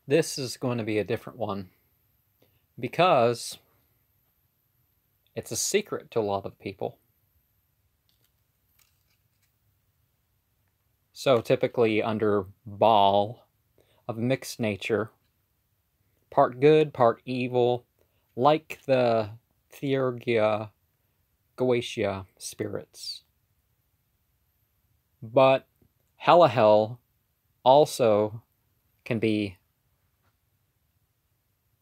This is going to be a different one because it's a secret to a lot of people. So typically under Baal, of mixed nature, part good, part evil, like the Theurgia Goetia spirits. But Halahel also can be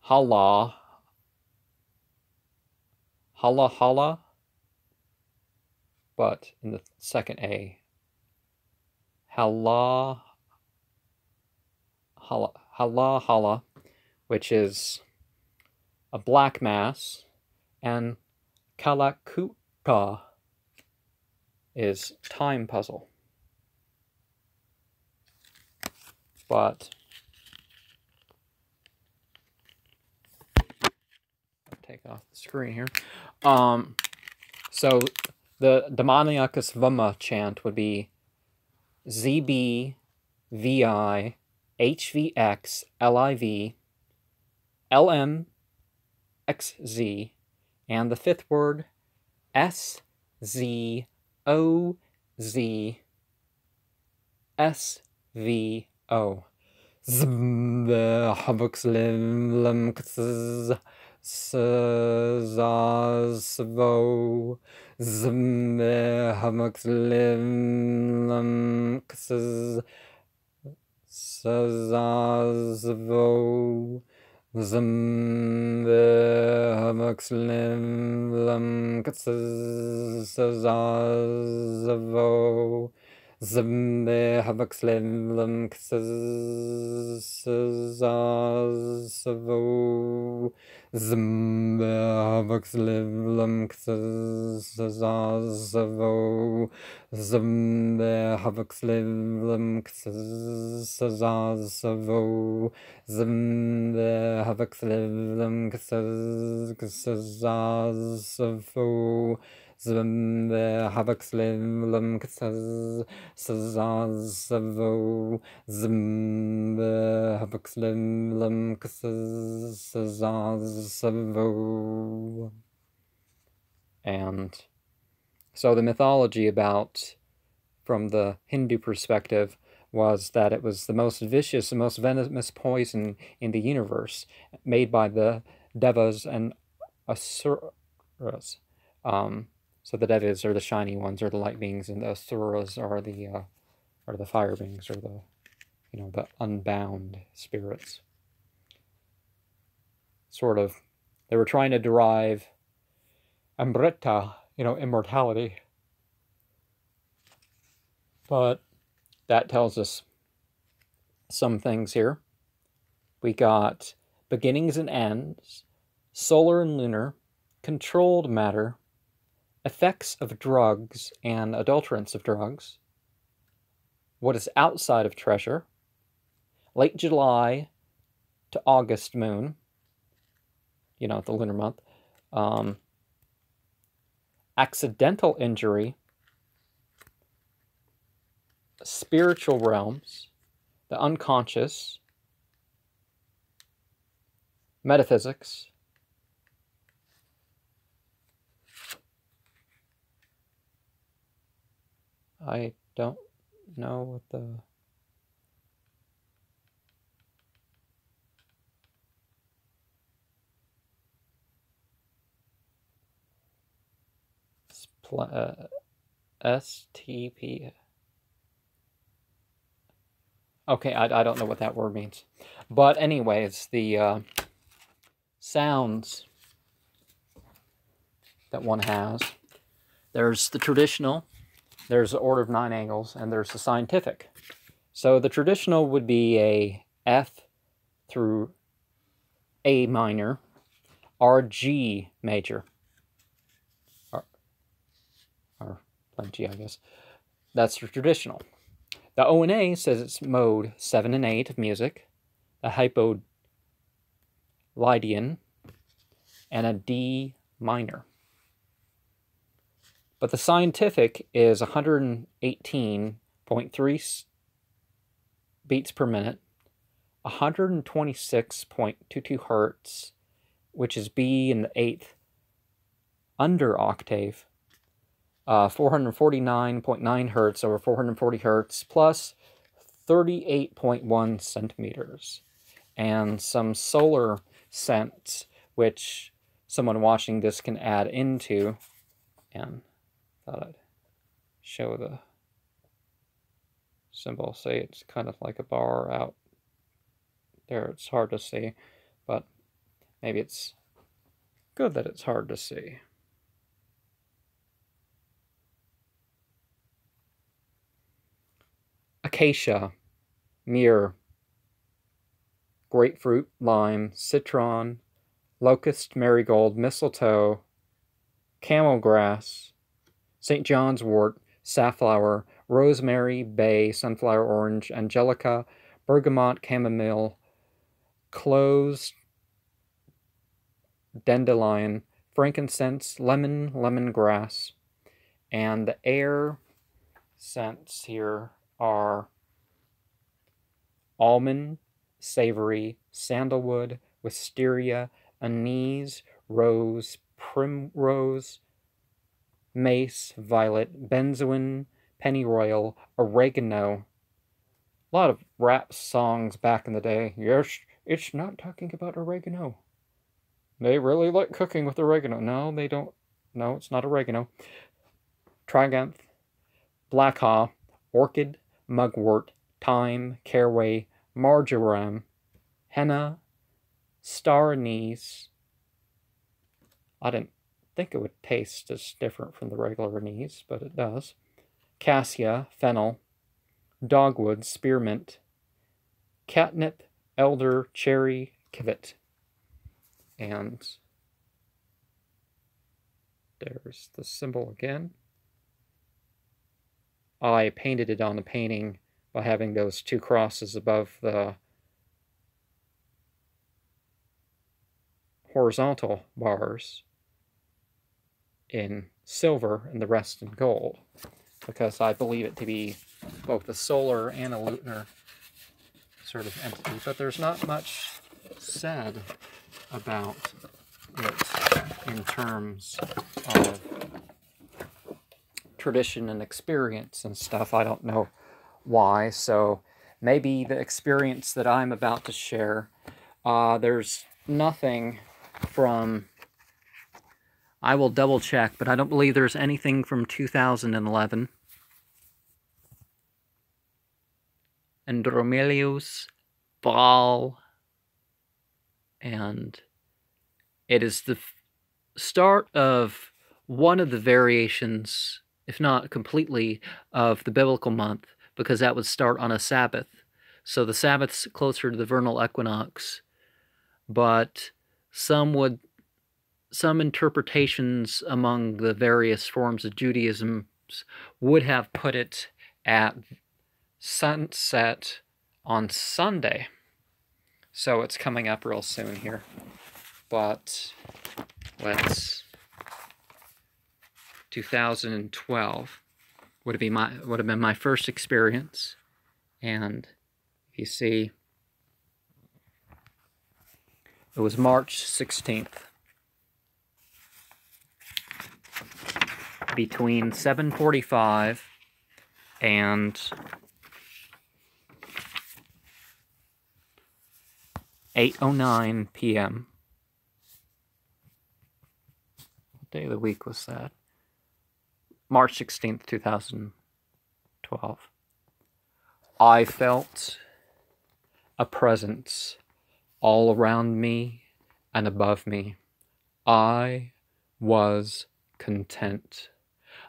Halahala, but in the second A, Halahala, which is a black mass, and Kalakuta is time puzzle. But I'll take off the screen here. So the Demoniacus Vama chant would be ZB VI HVX LIV LM XZ, and the fifth word SZOZ SVO. Zazvo Sazvo And so the mythology about, from the Hindu perspective, was that it was the most vicious and most venomous poison in the universe, made by the Devas and Asuras. So the Devas are the shiny ones, or the light beings, and the Asuras are the fire beings, or the the unbound spirits. Sort of, they were trying to derive Amrita, immortality. But that tells us some things here. We got beginnings and ends, solar and lunar, controlled matter, effects of drugs and adulterants of drugs, what is outside of treasure, late July to August moon, the lunar month, accidental injury, spiritual realms, the unconscious, metaphysics, I don't know what the STP. Okay, I don't know what that word means. But anyways, the sounds that one has, there's the traditional, there's the order of 9 angles, and there's the scientific. So the traditional would be a F through A minor, or G major, or G, I guess. That's the traditional. The O and A says it's mode 7 and 8 of music, a hypolydian, and a D minor. But the scientific is 118.3 beats per minute, 126.22 hertz, which is B in the 8th under octave, 449.9 hertz over 440 hertz, plus 38.1 centimeters. And some solar cents, which someone watching this can add into, and thought I'd show the symbol. Say it's kind of like a bar out there. It's hard to see, but maybe it's good that it's hard to see. Acacia, myrrh, grapefruit, lime, citron, locust, marigold, mistletoe, camel grass, St. John's wort, safflower, rosemary, bay, sunflower orange, angelica, bergamot, chamomile, cloves, dandelion, frankincense, lemon, lemongrass. And the air scents here are almond, savory, sandalwood, wisteria, anise, rose, primrose, mace, violet, benzoin, pennyroyal, oregano. A lot of rap songs back in the day. Yes, it's not talking about oregano. They really like cooking with oregano. No, they don't. No, it's not oregano. Triganth, black haw, orchid, mugwort, thyme, caraway, marjoram, henna, star anise. I didn't think it would taste as different from the regular anise, but it does. Cassia, fennel, dogwood, spearmint, catnip, elder, cherry, civet. And there's the symbol again. I painted it on the painting by having those two crosses above the horizontal bars in silver and the rest in gold, because I believe it to be both a solar and a lunar sort of entity. But there's not much said about it in terms of tradition and experience and stuff. I don't know why, so maybe the experience that I'm about to share, there's nothing from, I will double check, but I don't believe there's anything from 2011. Andromelius, Baal, and it is the start of one of the variations, if not completely, of the biblical month, because that would start on a Sabbath. So the Sabbath's closer to the vernal equinox, but some interpretations among the various forms of Judaism would have put it at sunset on Sunday. So it's coming up real soon here. But let's 2012 would have been my first experience, and you see it was March 16th between 7:45 and 8:09 p.m. What day of the week was that? March 16th, 2012. I felt a presence all around me and above me. I was content.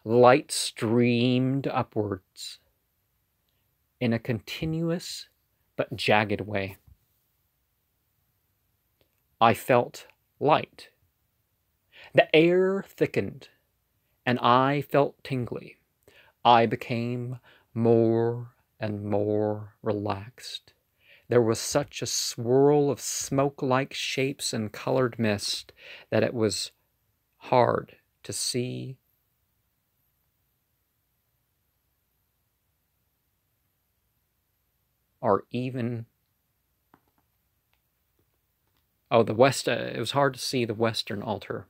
Light streamed upwards in a continuous but jagged way. I felt light. The air thickened, and I felt tingly. I became more and more relaxed. There was such a swirl of smoke-like shapes and colored mist that it was hard to see or even Oh, the west, it was hard to see the western altar,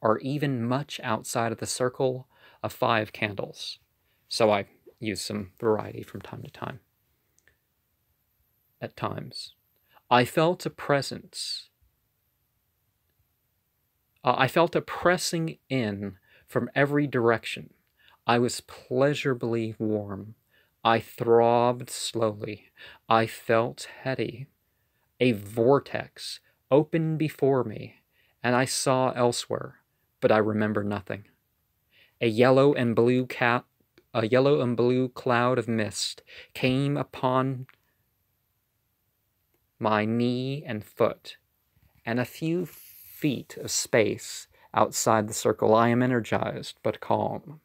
or even much outside of the circle of 5 candles. So I used some variety from time to time. At times, I felt a presence. I felt a pressing in from every direction. I was pleasurably warm. I throbbed slowly. I felt heady. A vortex opened before me, and I saw elsewhere, but I remember nothing. A yellow and blue cloud of mist came upon my knee and foot, and a few feet of space outside the circle. I am energized but calm.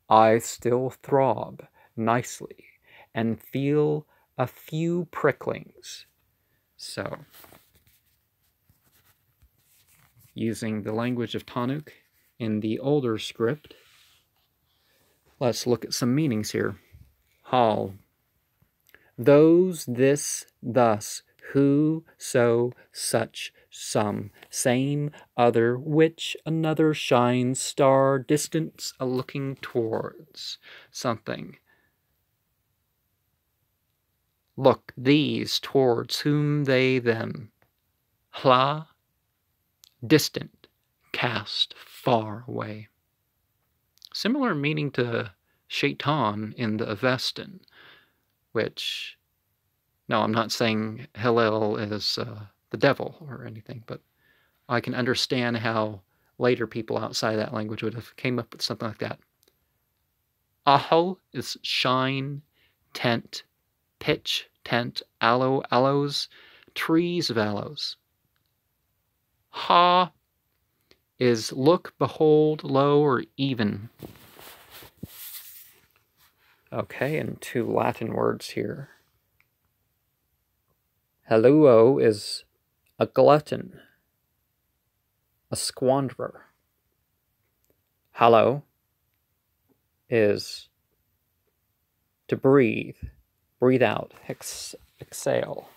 I still throb nicely and feel a few pricklings. So, using the language of Tanukh in the older script, let's look at some meanings here. Hal. Those, this, thus, who, so, such, some, same, other, which, another, shines, star, distance, a looking towards something. Look, these, towards whom, they, them. Hla, distant, cast, far away. Similar meaning to shaitan in the Avestan, which, no, I'm not saying Halahel is the devil or anything, but I can understand how later people outside that language would have came up with something like that. Ahal is shine, tent, pitch, tent, aloe, aloes, trees of aloes. Ha is look, behold, low, or even. Okay, and 2 Latin words here. Haluo is a glutton, a squanderer. Halo is to breathe, breathe out, exhale.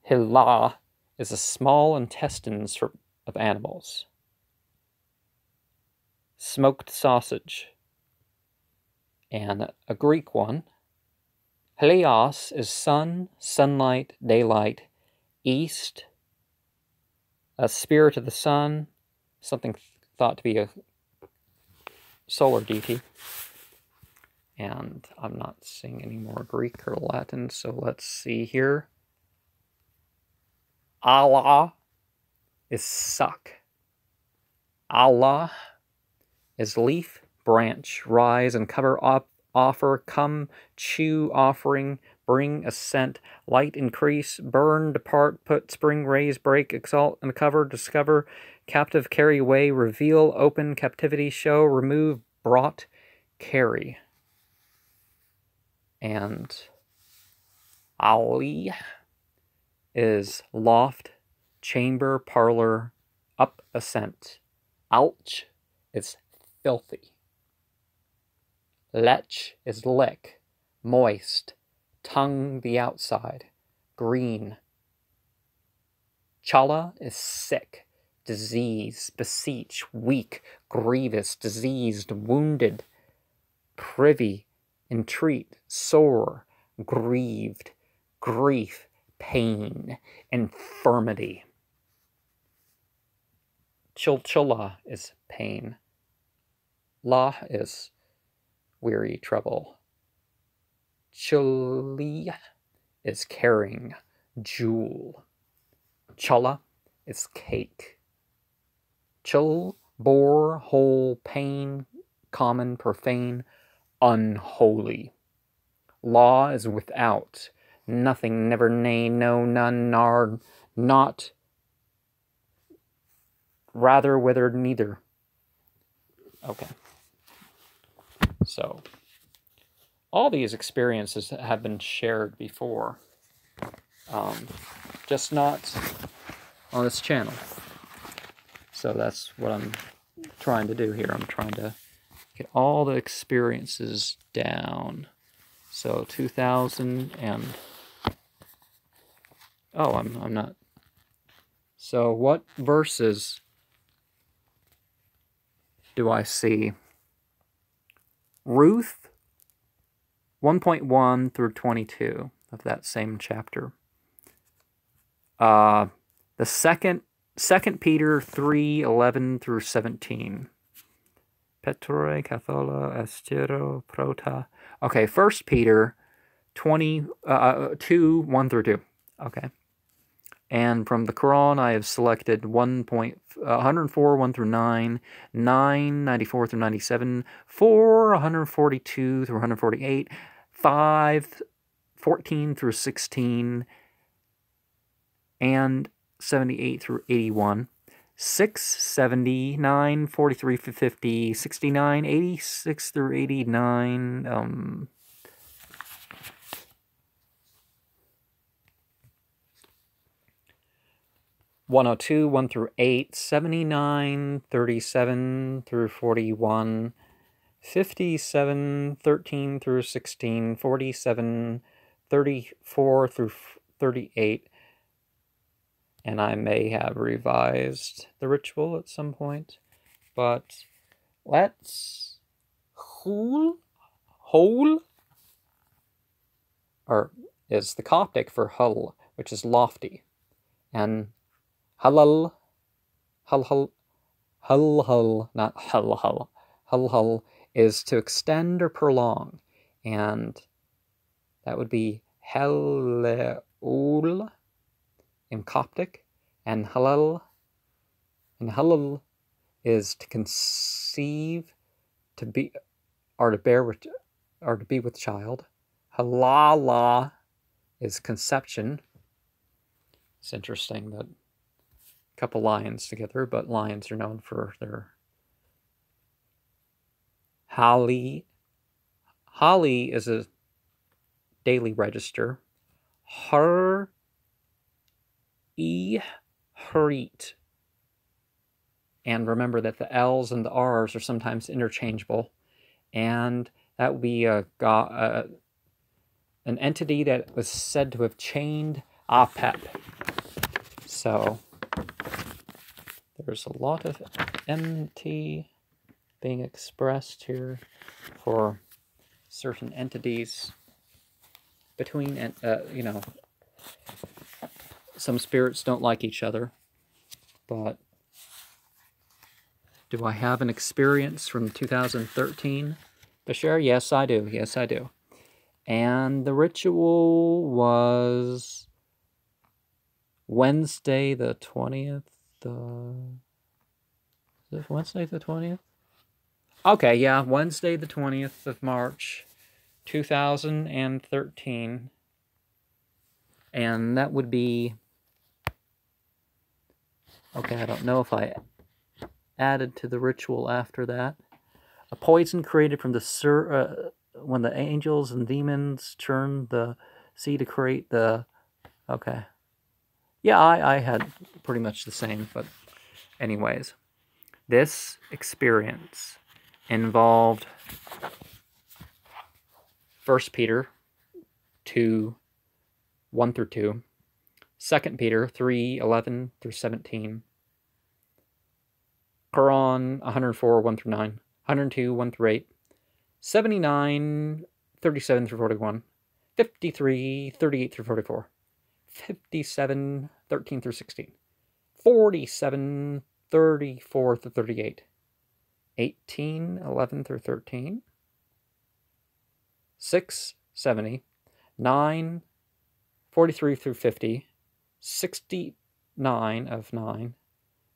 Hila is the small intestines of animals. Smoked sausage. And a Greek one. Helios is sun, sunlight, daylight, east, a spirit of the sun, something thought to be a solar deity. And I'm not seeing any more Greek or Latin, so let's see here. Allah is suck. Allah is leaf, branch, rise, and cover up, offer, come, chew, offering, bring, ascent, light, increase, burn, depart, put, spring, raise, break, exalt, uncover, discover, captive, carry away, reveal, open, captivity, show, remove, brought, carry. And Ali is loft, chamber, parlor, up, ascent. Ouch is filthy. Lech is lick, moist, tongue the outside, green. Chala is sick, disease, beseech, weak, grievous, diseased, wounded, privy, entreat, sore, grieved, grief, pain, infirmity. Chilchilla is pain. La is weary, trouble. Chili is carrying, jewel. Chala is cake. Chil, bore, whole, pain, common, profane, unholy. Law is without, nothing, never, nay, no, none, nard, not, rather, whether, neither. Okay. So, all these experiences have been shared before, just not on this channel. So that's what I'm trying to do here. I'm trying to get all the experiences down. So 2000 and Oh, I'm not. So what verses do I see? Ruth 1.1 through 22 of that same chapter. The second Peter 3:11 through 17. Petre Cathola Estero Prota. Okay, 1 Peter 2 1 through 2. Okay. And from the Quran, I have selected 104, 1 through 9, 9, 94 through 97, 4, 142 through 148, 5, 14 through 16, and 78 through 81, 6, 79, 43 through 50, 69, 86 through 89, 102, 1 through 8, 79, 37 through 41, 57, 13 through 16, 47, 34 through 38, and I may have revised the ritual at some point, but let's hol, or is the Coptic for hull, which is lofty, and Halahel, not Halahel. Halahel is to extend or prolong, and that would be Halaul in Coptic, and Halal. And Halal is to conceive, to be, or to bear with, or to be with child. Halahala is conception. It's interesting that couple lions together, but lions are known for their Holly is a daily register. Harit. And remember that the L's and the R's are sometimes interchangeable. And that would be an entity that was said to have chained Apep. So there's a lot of MT being expressed here for certain entities between, you know, some spirits don't like each other, but do I have an experience from 2013 to share? Yes, I do. Yes, I do. And the ritual was Wednesday the 20th. Is it Wednesday the 20th? Okay, yeah, Wednesday the 20th of March, 2013. And that would be... Okay, I don't know if I added to the ritual after that. A poison created from the when the angels and demons churned the sea to create the... Okay. Yeah, I had pretty much the same, but anyways. This experience involved 1 Peter 2, 1 through 2, 2 Peter 3, 11 through 17, Quran 104, 1 through 9, 102, 1 through 8, 79, 37 through 41, 53, 38 through 44, 57, 13 through 16, 47, 34 through 38, 18, 11 through 13, 6, 70, 9, 43 through 50, 69 of 9,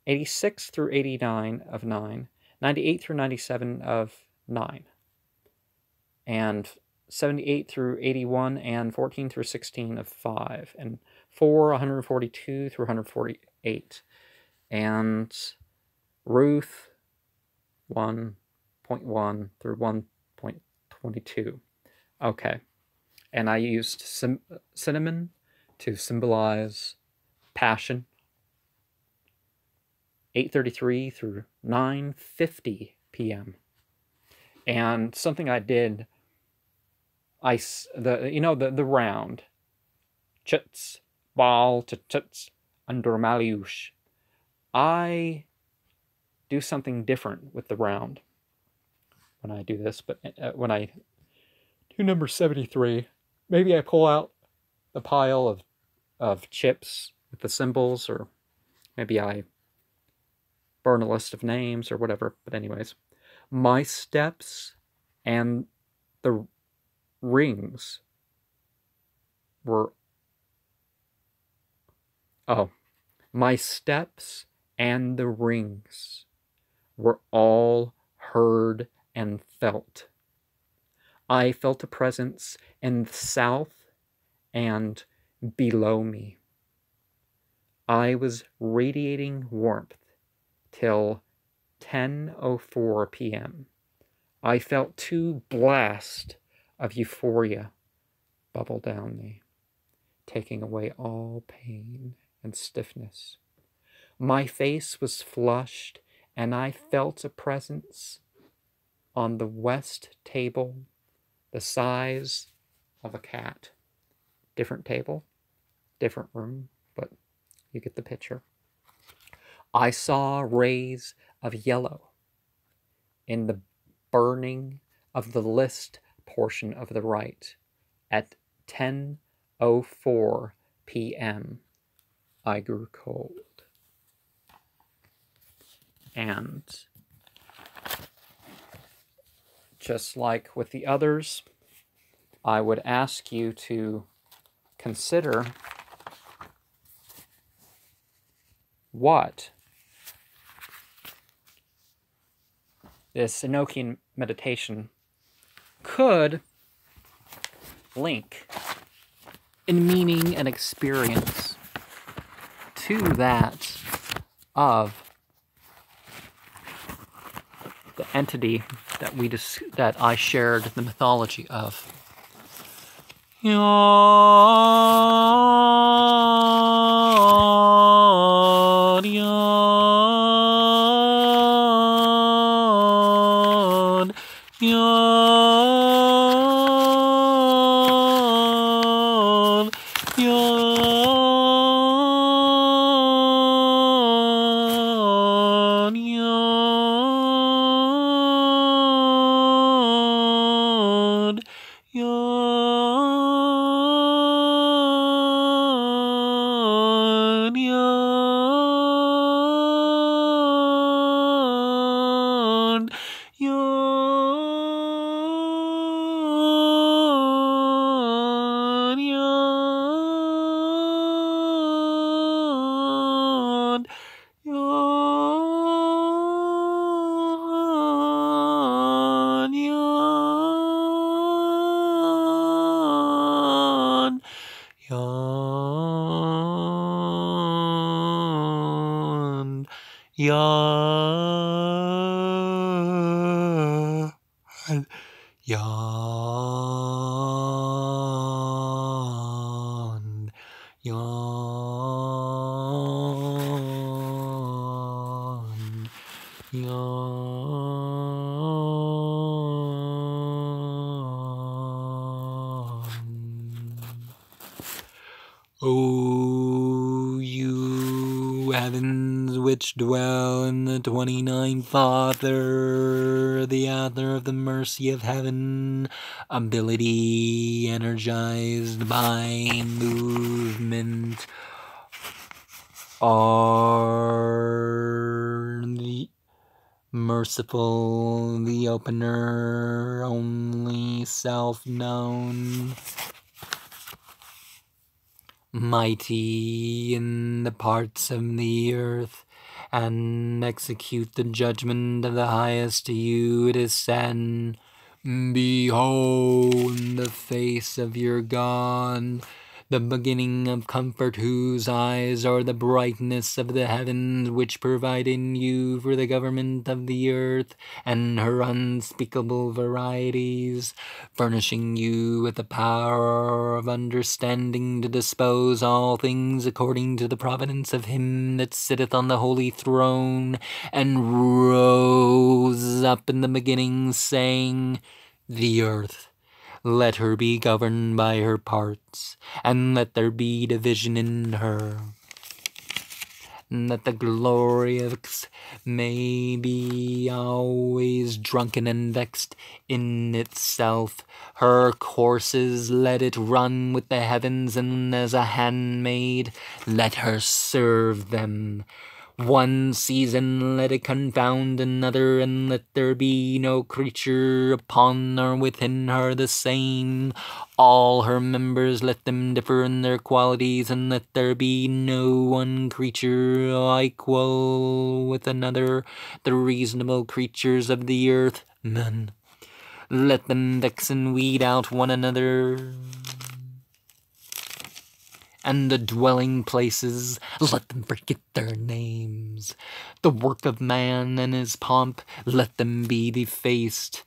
86 through 89 of 9, 98 through 97 of 9, and 78 through 81 and 14 through 16 of 5, and 4, 142 through 148, and Ruth 1.1 through 1.22. Okay, and I used cinnamon to symbolize passion. 8:33 through 9:50 p.m. And something I did, the round, chits, bal tuts under maliush. I do something different with the round when I do this, but when I do number 73, maybe I pull out the pile of chips with the symbols, or maybe I burn a list of names or whatever. But anyways, my steps and the rings were... Oh, my steps and the rings were all heard and felt. I felt a presence in the south and below me. I was radiating warmth till 10:04 p.m. I felt two blasts of euphoria bubble down me, taking away all pain and stiffness. My face was flushed, and I felt a presence on the west table, the size of a cat. Different table, different room, but you get the picture. I saw rays of yellow in the burning of the list portion of the right. At 10:04 p.m., I grew cold. And just like with the others, I would ask you to consider what this Enochian meditation could link in meaning and experience to that of the entity that I shared the mythology of. O you heavens which dwell in the 29th Aethyr, the Aethyr of the mercy of heaven, ability energized by movement, are the merciful, the opener, only self-known, mighty in the parts of the earth, and execute the judgment of the highest. To you it is said, behold the face of your God, the beginning of comfort, whose eyes are the brightness of the heavens, which provide in you for the government of the earth and her unspeakable varieties, furnishing you with the power of understanding to dispose all things according to the providence of him that sitteth on the holy throne, and rose up in the beginning, saying, the earth, let her be governed by her parts, and let there be division in her. And that the glory of may be always drunken and vexed in itself. Her courses let it run with the heavens, and as a handmaid let her serve them. One season let it confound another, and let there be no creature upon or within her the same. All her members let them differ in their qualities, and let there be no one creature equal with another. The reasonable creatures of the earth, none. Let them vex and weed out one another. And the dwelling places, let them forget their names. The work of man and his pomp, let them be defaced.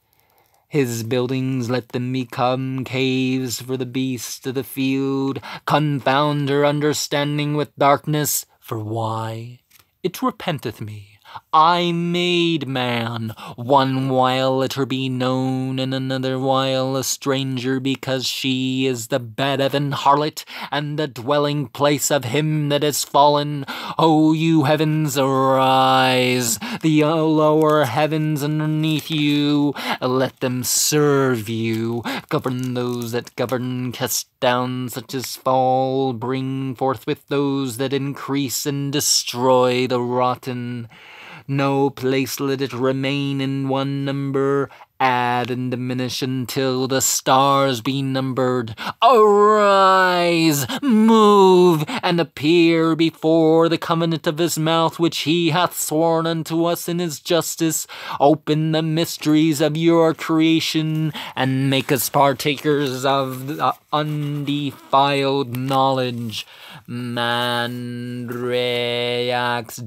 His buildings, let them become caves for the beast of the field. Confound her understanding with darkness, for why? It repenteth me. I made man. One while let her be known, and another while a stranger, because she is the bed of an harlot, and the dwelling place of him that is fallen. O you heavens, arise, the lower heavens underneath you, let them serve you. Govern those that govern, cast down such as fall, bring forthwith those that increase, and destroy the rotten. No place let it remain in one number, add and diminish until the stars be numbered. Arise, move, and appear before the covenant of his mouth, which he hath sworn unto us in his justice. Open the mysteries of your creation, and make us partakers of the undefiled knowledge. Mandreax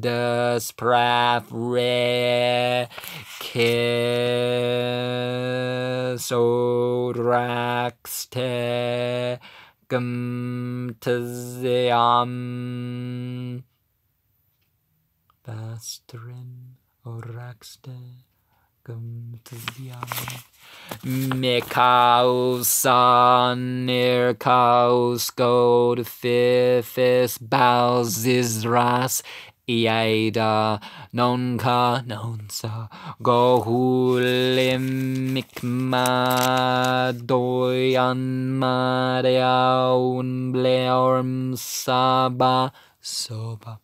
des praf re kisodrax te gumtaziam bastrin oraxte gumtaziam Mikausan Nirkaus God Fifis Balzizras Iada Nonka Nonsa Gohulim Mikma Doyan Mariaun Bleorm Saba Soba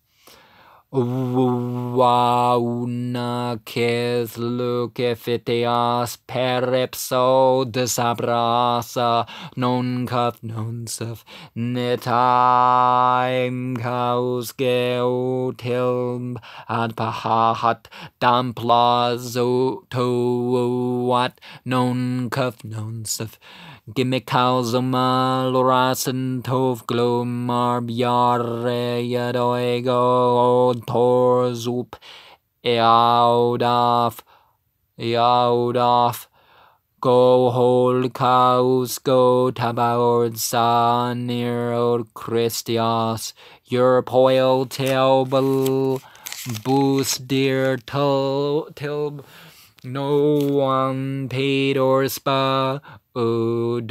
Wauna kes lukefiteas peripso desabrasa non cup non suf netaim kaus geotilm ad pahat damplazo to what non cup non suf Gimikauzuma lorasen tov glomar bjarre yadoego torzup eaudaf go hol kaus go tabaord sa nero Christias your poil telbel boost dear tilb no one paid or spa Odorumne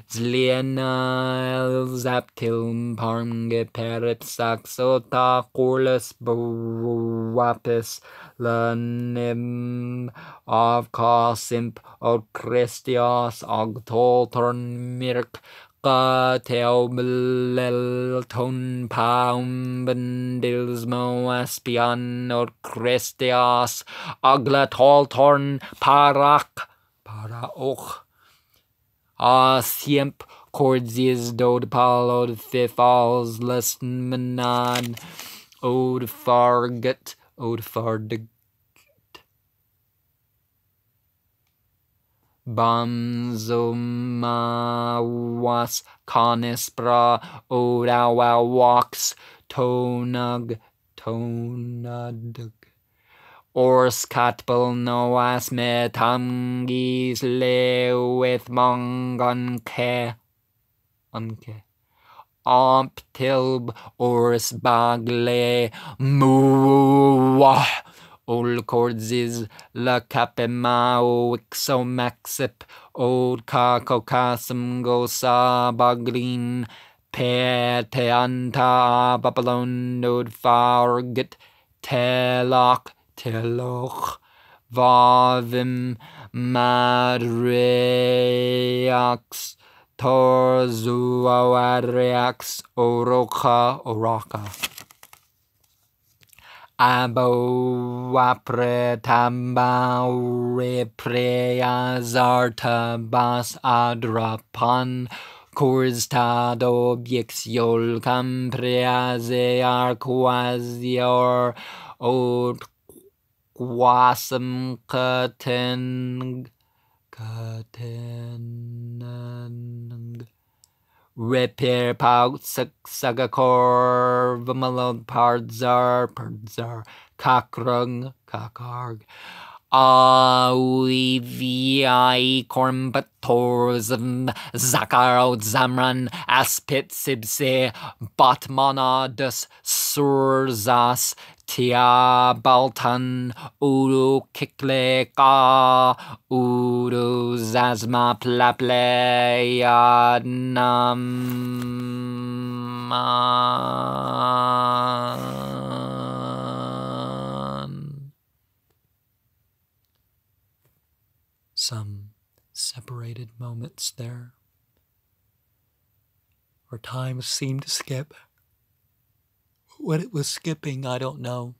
Zliena Zaptilm Parmge Peripsaxota Corlus Bawapis Lanim of Cosimp of Christios Ogtoltorn Mirk Teoblelton Paumbendilsmo Aspian or Christias Aglatoltorn Paraoch Siemp Cordies Dod Palod Fifals Lesmenad Od Farget Bamzomawas Conispra Odawa walks Tonug Ors Catbel Noas Metangis Lewith Mongonke Tilb Ors Bagle Muah ol cordsis la capema o ixomaxip old kakokasum gosa bagrin pe teanta babylon nod farget teloch vavim madreax torzuareax oroka abo apre tamba reprea zarta bas adrapan Corstado obiexiol campreaze arquasior od quasum caten repair pout sagacor vimalod pardzar kakrug vi cormbatours zakarot zamran aspit sibse batmanadus surzas tia baltan udu kikleka udu zazma Some separated moments there, where time seemed to skip. What it was skipping, I don't know.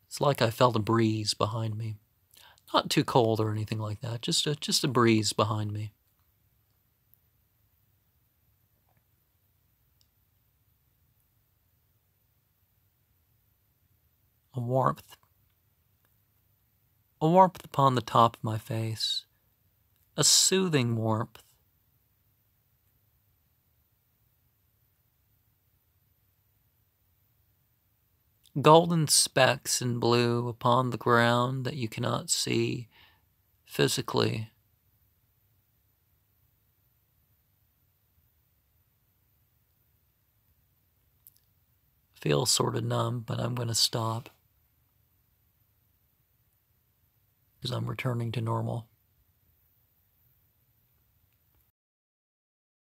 It's like I felt a breeze behind me. Not too cold or anything like that, just a breeze behind me. A warmth upon the top of my face, a soothing warmth. Golden specks in blue upon the ground that you cannot see physically. I feel sort of numb, but I'm going to stop, because I'm returning to normal.